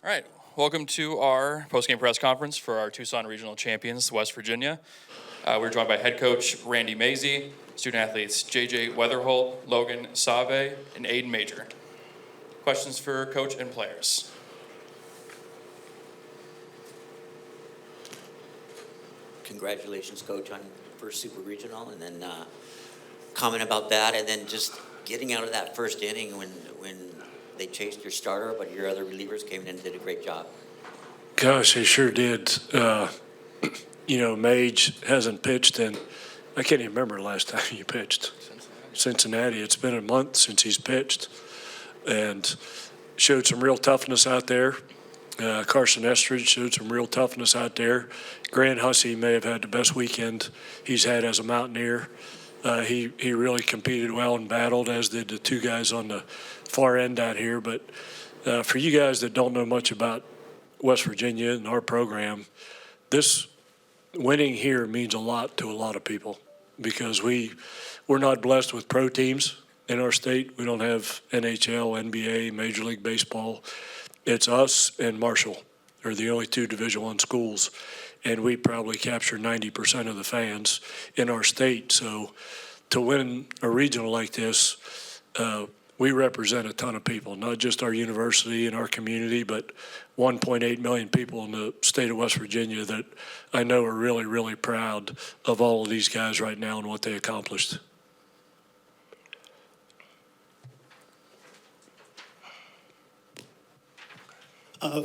All right, welcome to our postgame press conference for our Tucson Regional champions, West Virginia. We're joined by head coach Randy Mazey, student athletes JJ Weatherholt, Logan Save, and Aiden Major. Questions for coach and players? Congratulations, Coach, on first Super Regional, and then comment about that, and then just getting out of that first inning when they chased your starter, but your other relievers came in and did a great job. Gosh, they sure did. Mage hasn't pitched in, I can't even remember the last time he pitched. Cincinnati. It's been a month since he's pitched, and showed some real toughness out there. Carson Estridge showed some real toughness out there. Grant Hussey may have had the best weekend he's had as a Mountaineer. He really competed well and battled, as did the two guys on the far end out here. But for you guys that don't know much about West Virginia and our program, this winning here means a lot to a lot of people, because we're not blessed with pro teams in our state. We don't have NHL, NBA, Major League Baseball. It's us and Marshall are the only two Division I schools, and we probably capture 90% of the fans in our state. So to win a regional like this, we represent a ton of people, not just our university and our community, but 1.8 million people in the state of West Virginia that I know are really, really proud of all of these guys right now and what they accomplished.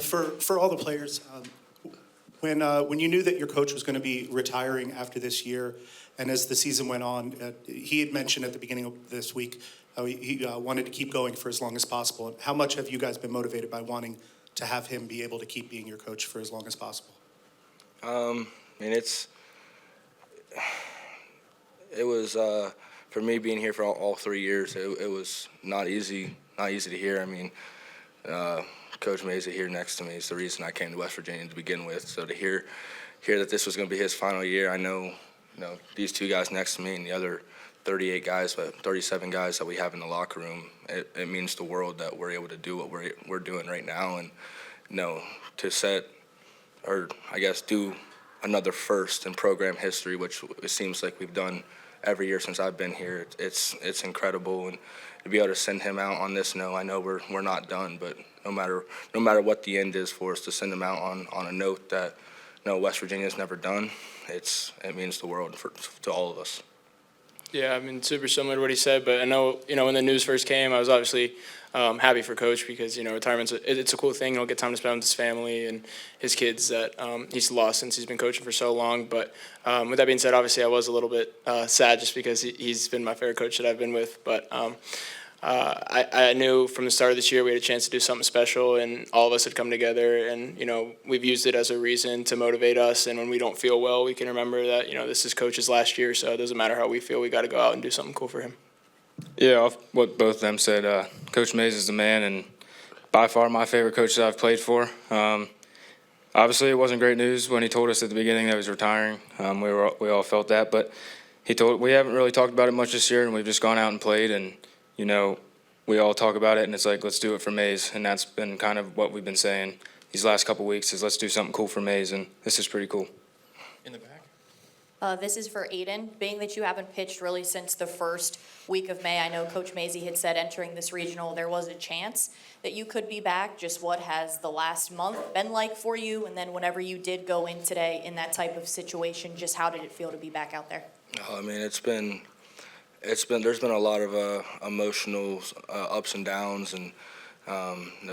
For all the players, when you knew that your coach was going to be retiring after this year, and as the season went on, he had mentioned at the beginning of this week how he wanted to keep going for as long as possible. How much have you guys been motivated by wanting to have him be able to keep being your coach for as long as possible? It was for me being here for all 3 years. It was not easy to hear. Coach Mazey here next to me is the reason I came to West Virginia to begin with. So to hear that this was going to be his final year, I know, these two guys next to me and the other 37 guys that we have in the locker room, it means the world that we're able to do what we're doing right now. And, to set, or I guess do another first in program history, which it seems like we've done every year since I've been here. It's incredible, and to be able to send him out on this note, I know we're not done, but no matter what the end is for us, to send him out on a note that West Virginia's never done, it means the world to all of us. Yeah, super similar to what he said, but I know, when the news first came, I was obviously happy for Coach, because, retirement's it's a cool thing. He'll get time to spend with his family and his kids that he's lost since he's been coaching for so long. But with that being said, obviously I was a little bit sad just because he's been my favorite coach that I've been with. But I knew from the start of this year we had a chance to do something special, and all of us had come together, and, we've used it as a reason to motivate us. And when we don't feel well, we can remember that, this is Coach's last year, so it doesn't matter how we feel. We got to go out and do something cool for him. Yeah, off what both of them said, Coach Mays is the man, and by far my favorite coach that I've played for. Obviously, it wasn't great news when he told us at the beginning that he was retiring. We all felt that, but we haven't really talked about it much this year, and we've just gone out and played, and we all talk about it, and it's like, let's do it for Mays, and that's been kind of what we've been saying these last couple weeks is let's do something cool for Mays, and this is pretty cool. In the back. This is for Aiden. Being that you haven't pitched really since the first week of May, I know Coach Mazey had said entering this regional there was a chance that you could be back. Just what has the last month been like for you? And then whenever you did go in today in that type of situation, just how did it feel to be back out there? There's been a lot of emotional ups and downs, and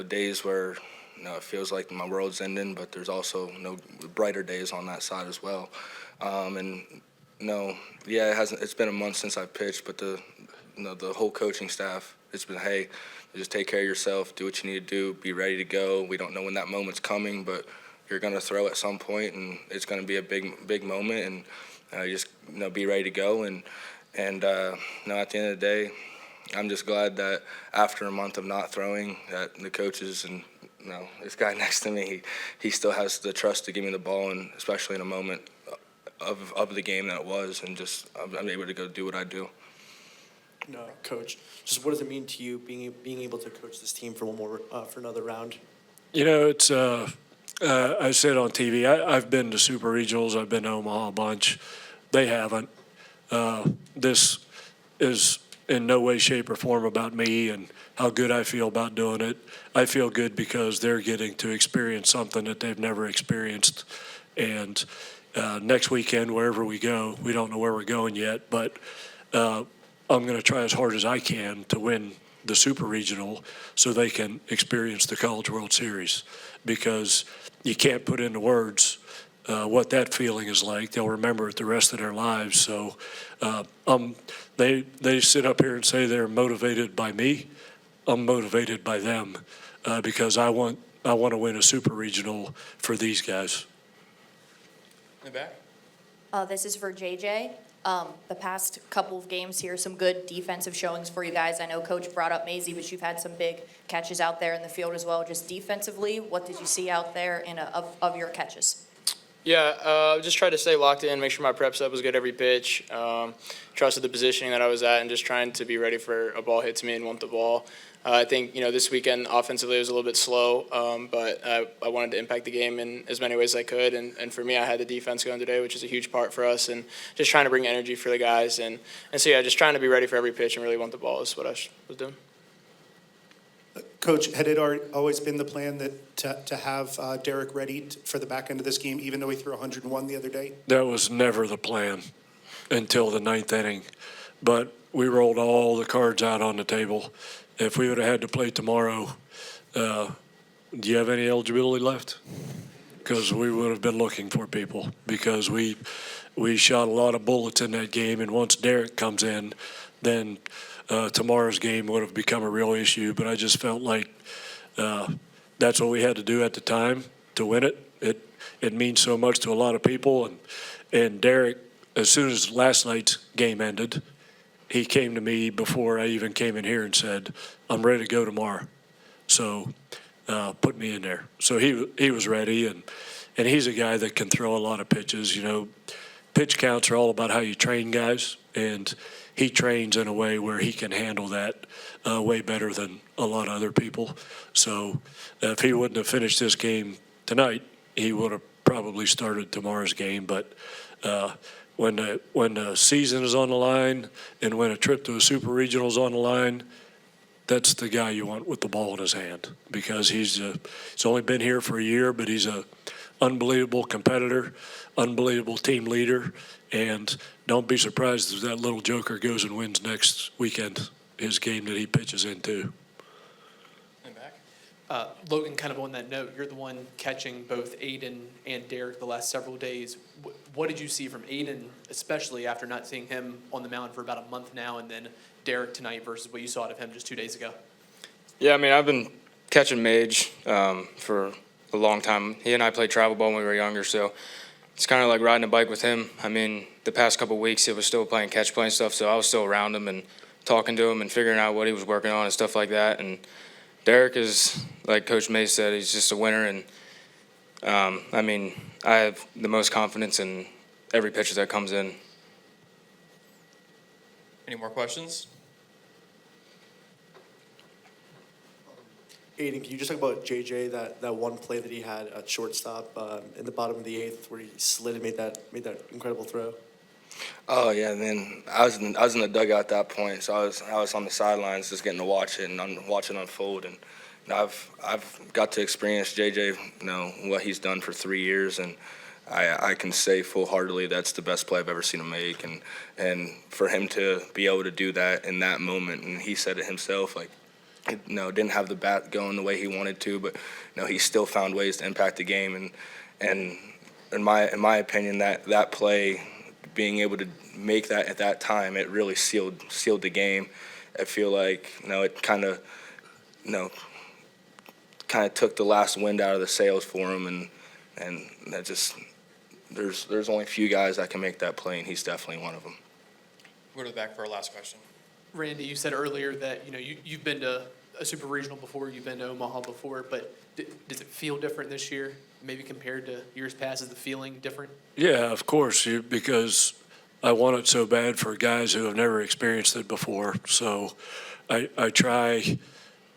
days where it feels like my world's ending, but there's also brighter days on that side as well. It's been a month since I pitched, but the whole coaching staff, it's been, hey, just take care of yourself, do what you need to do, be ready to go. We don't know when that moment's coming, but you're going to throw at some point, and it's going to be a big moment, and just be ready to go. And at the end of the day, I'm just glad that after a month of not throwing, that the coaches and this guy next to me, he still has the trust to give me the ball, and especially in a moment of the game that it was, and just I'm able to go do what I do. No, Coach, just what does it mean to you being able to coach this team for for another round? You know, it's, I said on TV, I've been to Super Regionals, I've been to Omaha a bunch. They haven't. This is in no way, shape, or form about me and how good I feel about doing it. I feel good because they're getting to experience something that they've never experienced. And next weekend, wherever we go, we don't know where we're going yet, but I'm going to try as hard as I can to win the Super Regional so they can experience the College World Series, because you can't put into words what that feeling is like. They'll remember it the rest of their lives. So they sit up here and say they're motivated by me. I'm motivated by them because I want to win a Super Regional for these guys. In the back? This is for JJ. The past couple of games here, some good defensive showings for you guys. I know Coach brought up Maisie, but you've had some big catches out there in the field as well. Just defensively, what did you see out there of your catches? Yeah, just tried to stay locked in, make sure my prep set was good every pitch. Trusted the positioning that I was at, and just trying to be ready for a ball hit to me and want the ball. I think, this weekend offensively it was a little bit slow, but I wanted to impact the game in as many ways as I could. And for me, I had the defense going today, which is a huge part for us, and just trying to bring energy for the guys. And so, yeah, just trying to be ready for every pitch and really want the ball is what I was doing. Coach, had it always been the plan that to have Derek ready for the back end of this game, even though he threw 101 the other day? That was never the plan until the ninth inning. But we rolled all the cards out on the table. If we would have had to play tomorrow, do you have any eligibility left? Because we would have been looking for people, because we shot a lot of bullets in that game, and once Derek comes in, then tomorrow's game would have become a real issue. But I just felt like that's what we had to do at the time to win it. It means so much to a lot of people, and Derek, as soon as last night's game ended, he came to me before I even came in here and said, I'm ready to go tomorrow. So put me in there. So he was ready, and he's a guy that can throw a lot of pitches. Pitch counts are all about how you train guys, and he trains in a way where he can handle that way better than a lot of other people. So if he wouldn't have finished this game tonight, he would have probably started tomorrow's game. But when the season is on the line and when a trip to a Super Regional is on the line, that's the guy you want with the ball in his hand, because he's only been here for a year, but he's a unbelievable competitor, unbelievable team leader, and don't be surprised if that little joker goes and wins next weekend his game that he pitches into. In the back? Logan, kind of on that note, you're the one catching both Aiden and Derek the last several days. What did you see from Aiden, especially after not seeing him on the mound for about a month now, and then Derek tonight versus what you saw out of him just 2 days ago? Yeah, I've been catching Mage for a long time. He and I played travel ball when we were younger, so it's kind of like riding a bike with him. The past couple of weeks, he was still playing catch play and stuff, so I was still around him and talking to him and figuring out what he was working on and stuff like that. And Derek is, like Coach May said, he's just a winner. And, I have the most confidence in every pitcher that comes in. Any more questions? Aiden, can you just talk about JJ, that one play that he had at shortstop in the bottom of the eighth where he slid and made that incredible throw? Oh yeah, man. I was in the dugout at that point, so I was on the sidelines just getting to watch it and watch it unfold. And I've got to experience JJ, what he's done for 3 years, and I can say full-heartedly that's the best play I've ever seen him make. And for him to be able to do that in that moment, and he said it himself, didn't have the bat going the way he wanted to, but he still found ways to impact the game. And in my opinion, that play, being able to make that at that time, it really sealed the game. I feel like it kind of took the last wind out of the sails for him, and that just there's only a few guys that can make that play, and he's definitely one of them. We'll go to the back for our last question. Randy, you said earlier that you've been to a Super Regional before, you've been to Omaha before, but does it feel different this year, maybe compared to years past? Is the feeling different? Yeah, of course, because I want it so bad for guys who have never experienced it before. So I try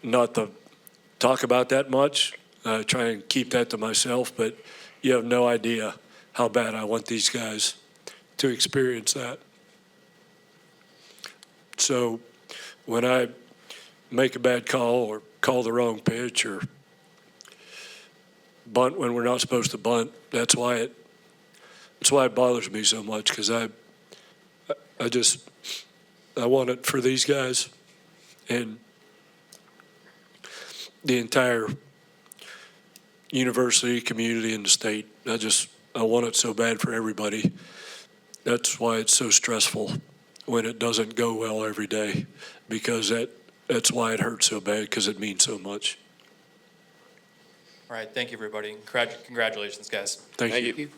not to talk about that much try and keep that to myself, but you have no idea how bad I want these guys to experience that. So when I make a bad call or call the wrong pitch or bunt when we're not supposed to bunt, that's why it bothers me so much, because I want it for these guys and the entire university, community, and the state. I want it so bad for everybody. That's why it's so stressful when it doesn't go well every day, because that's why it hurts so bad, because it means so much. All right, thank you, everybody. Congratulations, guys. Thank you. you.